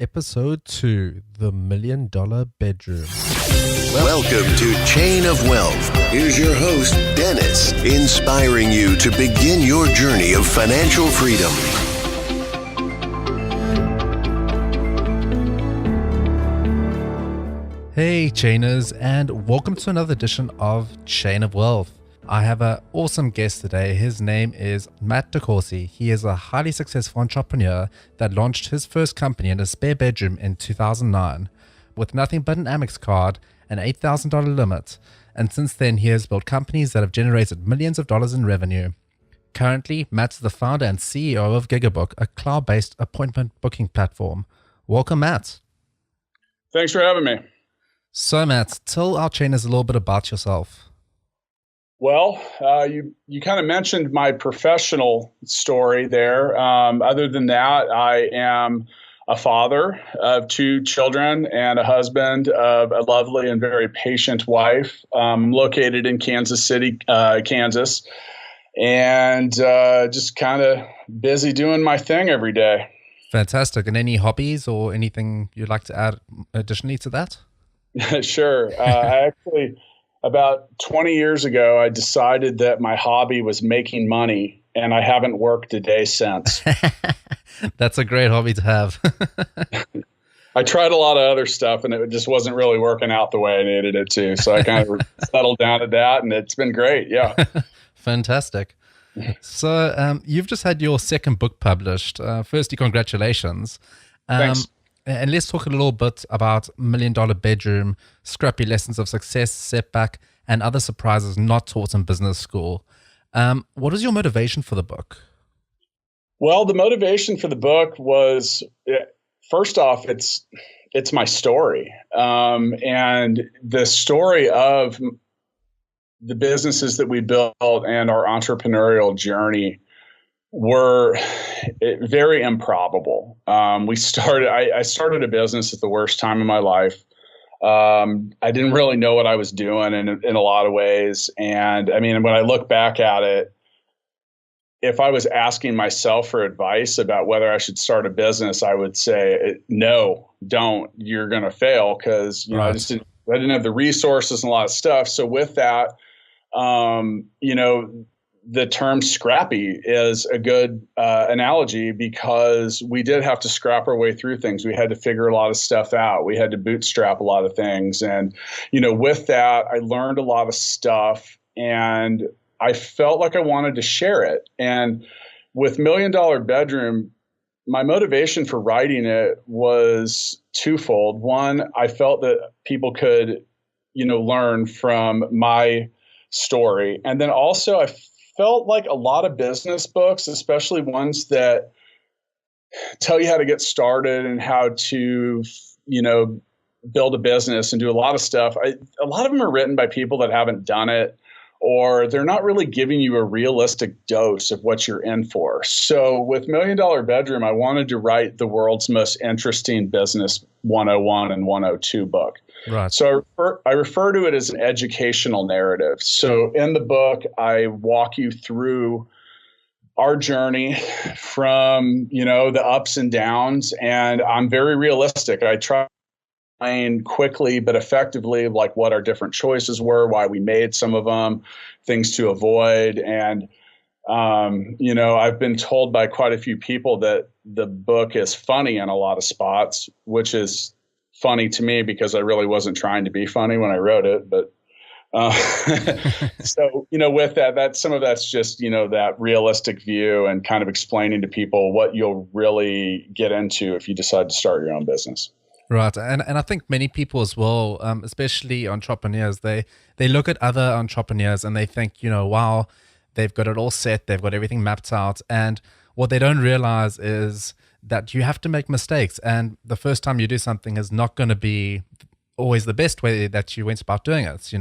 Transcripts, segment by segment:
Episode 2, The $1 Million Bedroom. Welcome to Chain of Wealth. Here's your host, Dennis, inspiring you to begin your journey of financial freedom. Hey Chainers, and welcome to another edition of Chain of Wealth. I have an awesome guest today. His name is Matt DeCoursey. He is a highly successful entrepreneur that launched his first company in a spare bedroom in 2009 with nothing but an AmEx card, an $8,000 limit. And since then, he has built companies that have generated millions of dollars in revenue. Currently, Matt's the founder and CEO of GigaBook, a cloud-based appointment booking platform. Welcome, Matt. Thanks for having me. So, Matt, tell our chainers a little bit about yourself. Well, you kind of mentioned my professional story there. Other than that, I am a father of 2 children and a husband of a lovely and very patient wife. I'm located in Kansas City, Kansas, and just kind of busy doing my thing every day. Fantastic. And any hobbies or anything you'd like to add additionally to that? Sure. I actually... About 20 years ago, I decided that my hobby was making money, and I haven't worked a day since. That's a great hobby to have. I tried a lot of other stuff, and it just wasn't really working out the way I needed it to. So I kind of settled down at that, and it's been great. Yeah. Fantastic. So you've just had your second book published. Firstly, congratulations. Thanks. And let's talk a little bit about $1 Million Bedroom, scrappy lessons of success, setback, and other surprises not taught in business school. What was your motivation for the book? Well, the motivation for the book was, first off, it's my story. And the story of the businesses that we built and our entrepreneurial journey were very improbable. I started a business at the worst time in my life. I didn't really know what I was doing in a lot of ways. And I mean, when I look back at it, if I was asking myself for advice about whether I should start a business, I would say, no, don't. You're going to fail because Right. I didn't have the resources and a lot of stuff. So with that, the term scrappy is a good analogy because we did have to scrap our way through things. We had to figure a lot of stuff out. We had to bootstrap a lot of things. And, with that, I learned a lot of stuff and I felt like I wanted to share it. And with $1 Million Bedroom, my motivation for writing it was twofold. One, I felt that people could, learn from my story. And then also I felt like a lot of business books, especially ones that tell you how to get started and how to, build a business and do a lot of stuff. A lot of them are written by people that haven't done it, or they're not really giving you a realistic dose of what you're in for. So with $1 Million Bedroom, I wanted to write the world's most interesting business 101 and 102 book. Right. So I refer to it as an educational narrative. So in the book, I walk you through our journey from, the ups and downs, and I'm very realistic. I try to explain quickly but effectively like what our different choices were, why we made some of them, things to avoid. And, I've been told by quite a few people that the book is funny in a lot of spots, which is funny to me because I really wasn't trying to be funny when I wrote it. But so, with that some of that's just, that realistic view and kind of explaining to people what you'll really get into if you decide to start your own business. Right. And I think many people as well, especially entrepreneurs, they look at other entrepreneurs and they think, wow, they've got it all set. They've got everything mapped out. And what they don't realize is that you have to make mistakes. And the first time you do something is not going to be always the best way that you went about doing it.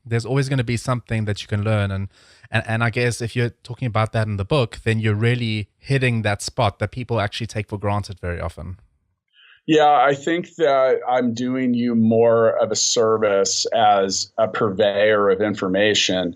There's always going to be something that you can learn. And I guess if you're talking about that in the book, then you're really hitting that spot that people actually take for granted very often. Yeah, I think that I'm doing you more of a service as a purveyor of information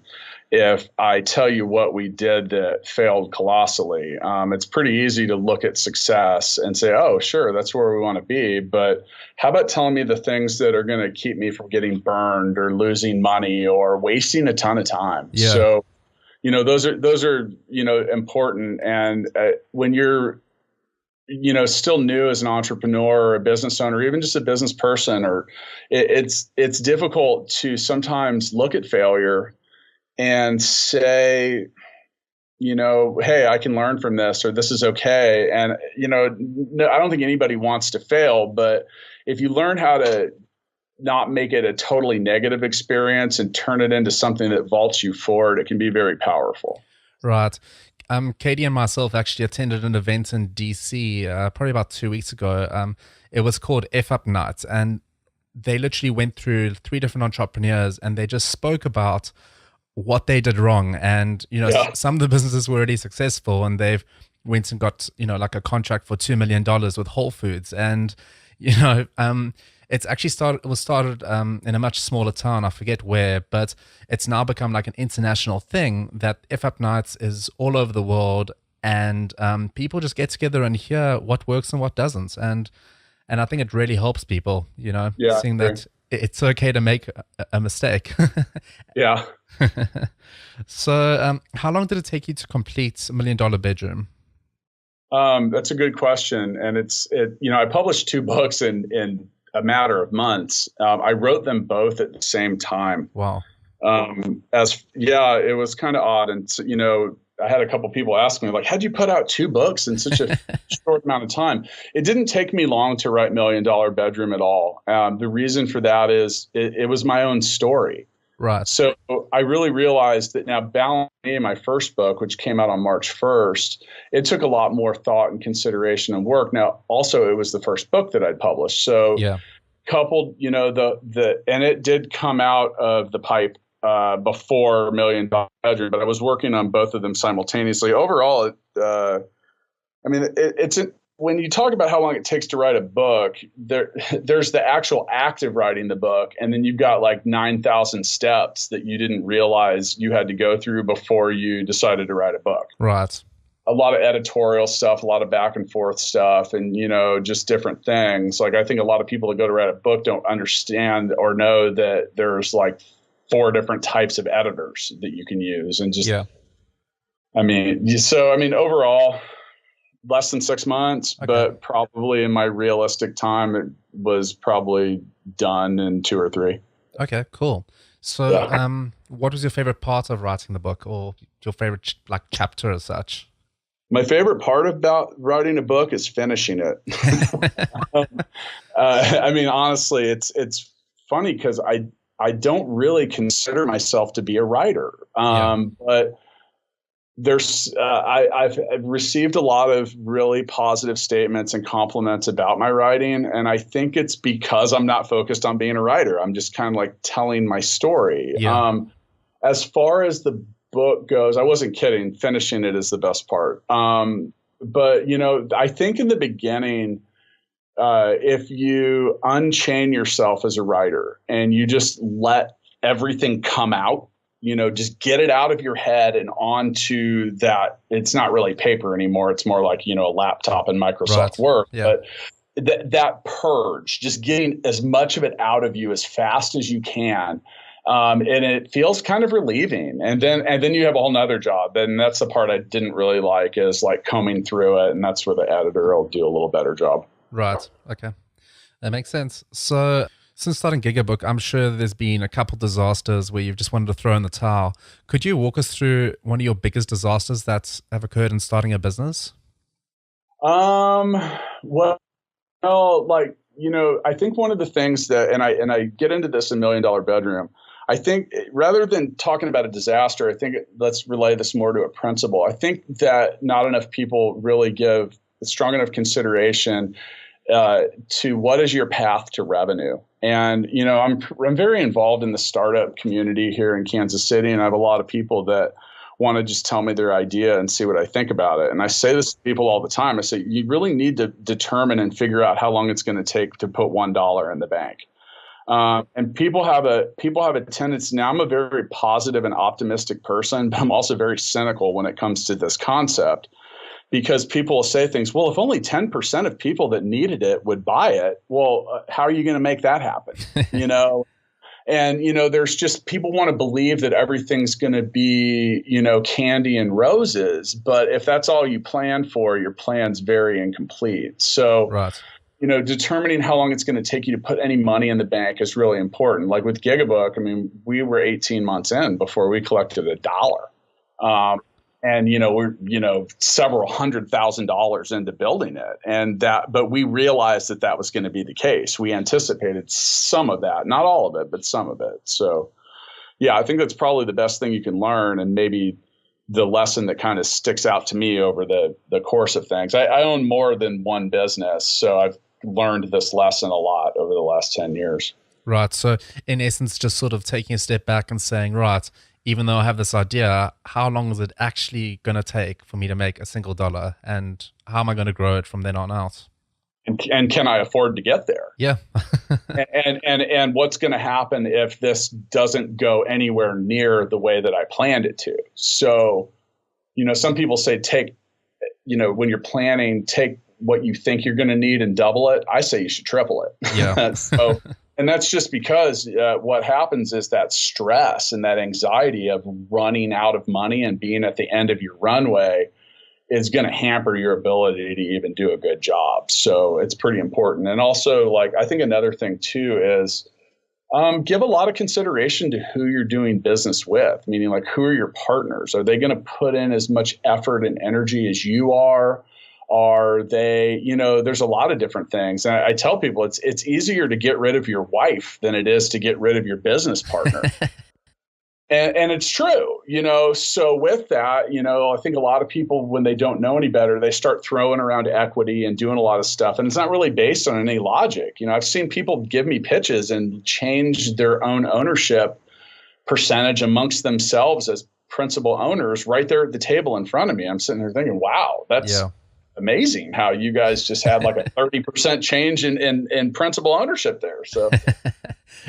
if I tell you what we did that failed colossally. It's pretty easy to look at success and say, oh, sure, that's where we want to be. But how about telling me the things that are going to keep me from getting burned or losing money or wasting a ton of time? Yeah. So, those are, important. And when you're, still new as an entrepreneur or a business owner, or even just a business person, or it's difficult to sometimes look at failure and say, hey, I can learn from this, or this is okay. And, no, I don't think anybody wants to fail, but if you learn how to not make it a totally negative experience and turn it into something that vaults you forward, it can be very powerful. Right. Katie and myself actually attended an event in DC probably about 2 weeks ago. It was called F Up Night, and they literally went through 3 different entrepreneurs, and they just spoke about what they did wrong. And, some of the businesses were already successful, and they've went and got, like a contract for $2 million with Whole Foods. And, it's actually started in a much smaller town. I forget where, but it's now become like an international thing that F Up Nights is all over the world. And people just get together and hear what works and what doesn't. And I think it really helps people, seeing that it's okay to make a mistake. Yeah. So how long did it take you to complete $1 Million Bedroom? That's a good question. And I published 2 books in a matter of months. I wrote them both at the same time. Wow. It was kind of odd. And, I had a couple people ask me, like, how'd you put out 2 books in such a short amount of time? It didn't take me long to write $1 Million Bedroom at all. The reason for that is it was my own story. Right. So I really realized that now Balance Me, my first book, which came out on March 1st, it took a lot more thought and consideration and work. Now, also, it was the first book that I'd published. So coupled, and it did come out of the pipe before $1 Million Bedroom, but I was working on both of them simultaneously. Overall, when you talk about how long it takes to write a book, there's the actual act of writing the book, and then you've got like 9,000 steps that you didn't realize you had to go through before you decided to write a book. Right. A lot of editorial stuff, a lot of back and forth stuff, and just different things. Like, I think a lot of people that go to write a book don't understand or know that there's like 4 different types of editors that you can use, and just overall, less than 6 months, but probably in my realistic time, it was probably done in 2 or 3. Okay, cool. So, what was your favorite part of writing the book, or your favorite chapter as such? My favorite part about writing a book is finishing it. Honestly, it's funny because I don't really consider myself to be a writer, but there's I've received a lot of really positive statements and compliments about my writing, and I think it's because I'm not focused on being a writer. I'm just kind of like telling my story. As far as the book goes, I wasn't kidding. Finishing it is the best part. But I think in the beginning, if you unchain yourself as a writer and you just let everything come out, just get it out of your head and onto that. It's not really paper anymore. It's more like, a laptop and Microsoft Word. Yeah. But that purge, just getting as much of it out of you as fast as you can. And it feels kind of relieving. And then you have a whole nother job. And that's the part I didn't really like, is like combing through it. And that's where the editor will do a little better job. Right. Okay. That makes sense. So, since starting GigaBook, I'm sure there's been a couple disasters where you've just wanted to throw in the towel. Could you walk us through one of your biggest disasters that have occurred in starting a business? Well, I think one of the things that, and I get into this in $1 Million Bedroom, I think rather than talking about a disaster, I think let's relay this more to a principle. I think that not enough people really give strong enough consideration to what is your path to revenue. And, I'm very involved in the startup community here in Kansas City, and I have a lot of people that want to just tell me their idea and see what I think about it. And I say this to people all the time. I say, you really need to determine and figure out how long it's going to take to put $1 in the bank. And people have a tendency. Now, I'm a very positive and optimistic person, but I'm also very cynical when it comes to this concept, because people will say things. Well, if only 10% of people that needed it would buy it, well, how are you going to make that happen? You know. And, there's just people want to believe that everything's going to be, candy and roses. But if that's all you plan for, your plan's very incomplete. So, Right. Determining how long it's going to take you to put any money in the bank is really important. Like with GigaBook, I mean, we were 18 months in before we collected $1. And, we're, several $100,000 into building it. But we realized that was going to be the case. We anticipated some of that, not all of it, but some of it. So, yeah, I think that's probably the best thing you can learn. And maybe the lesson that kind of sticks out to me over the course of things. I own more than one business, so I've learned this lesson a lot over the last 10 years. Right. So in essence, just sort of taking a step back and saying, right, even though I have this idea, how long is it actually going to take for me to make a single dollar? And how am I going to grow it from then on out? And can I afford to get there? Yeah. and what's going to happen if this doesn't go anywhere near the way that I planned it to? So, some people say when you're planning, take what you think you're going to need and double it. I say you should triple it. Yeah. So, and that's just because what happens is that stress and that anxiety of running out of money and being at the end of your runway is going to hamper your ability to even do a good job. So it's pretty important. And also, I think another thing too is give a lot of consideration to who you're doing business with, meaning who are your partners? Are they going to put in as much effort and energy as you are? Are they, there's a lot of different things. And I tell people it's easier to get rid of your wife than it is to get rid of your business partner. And it's true, so with that, I think a lot of people, when they don't know any better, they start throwing around equity and doing a lot of stuff. And it's not really based on any logic. I've seen people give me pitches and change their own ownership percentage amongst themselves as principal owners right there at the table in front of me. I'm sitting there thinking, wow, that's amazing how you guys just had a 30% change in principal ownership there. So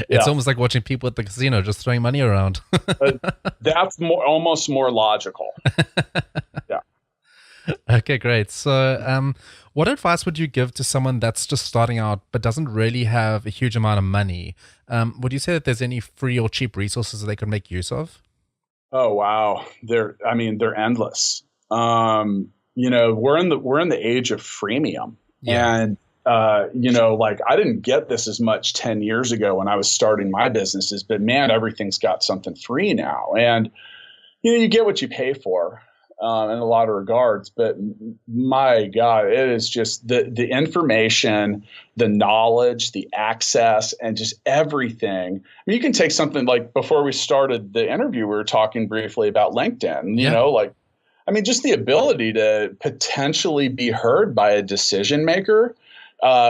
it's almost like watching people at the casino just throwing money around. That's almost more logical. Yeah. Okay, great. So what advice would you give to someone that's just starting out but doesn't really have a huge amount of money? Would you say that there's any free or cheap resources that they could make use of? Oh, wow. They're endless. We're in the age of freemium. Yeah. And, I didn't get this as much 10 years ago when I was starting my businesses, but man, everything's got something free now. And, you get what you pay for in a lot of regards, but my God, it is just the information, the knowledge, the access, and just everything. I mean, you can take something before we started the interview, we were talking briefly about LinkedIn, just the ability to potentially be heard by a decision maker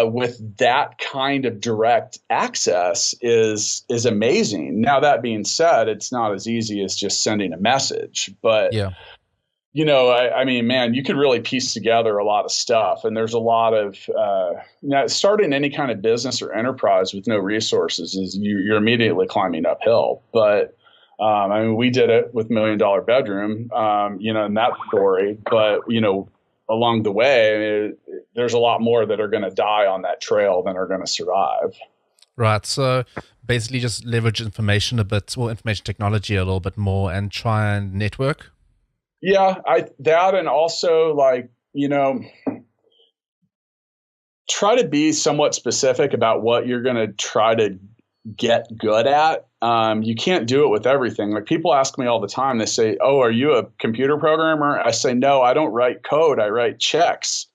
with that kind of direct access is amazing. Now, that being said, it's not as easy as just sending a message, but man, you could really piece together a lot of stuff. And there's a lot of starting any kind of business or enterprise with no resources is you're immediately climbing uphill. But we did it with $1 Million Bedroom, in that story. But, along the way, there's a lot more that are going to die on that trail than are going to survive. Right. So basically just leverage information information technology a little bit more and try and network. Yeah, and also try to be somewhat specific about what you're going to try to get good at. You can't do it with everything. People ask me all the time, they say, "Oh, are you a computer programmer?" I say, "No, I don't write code. I write checks."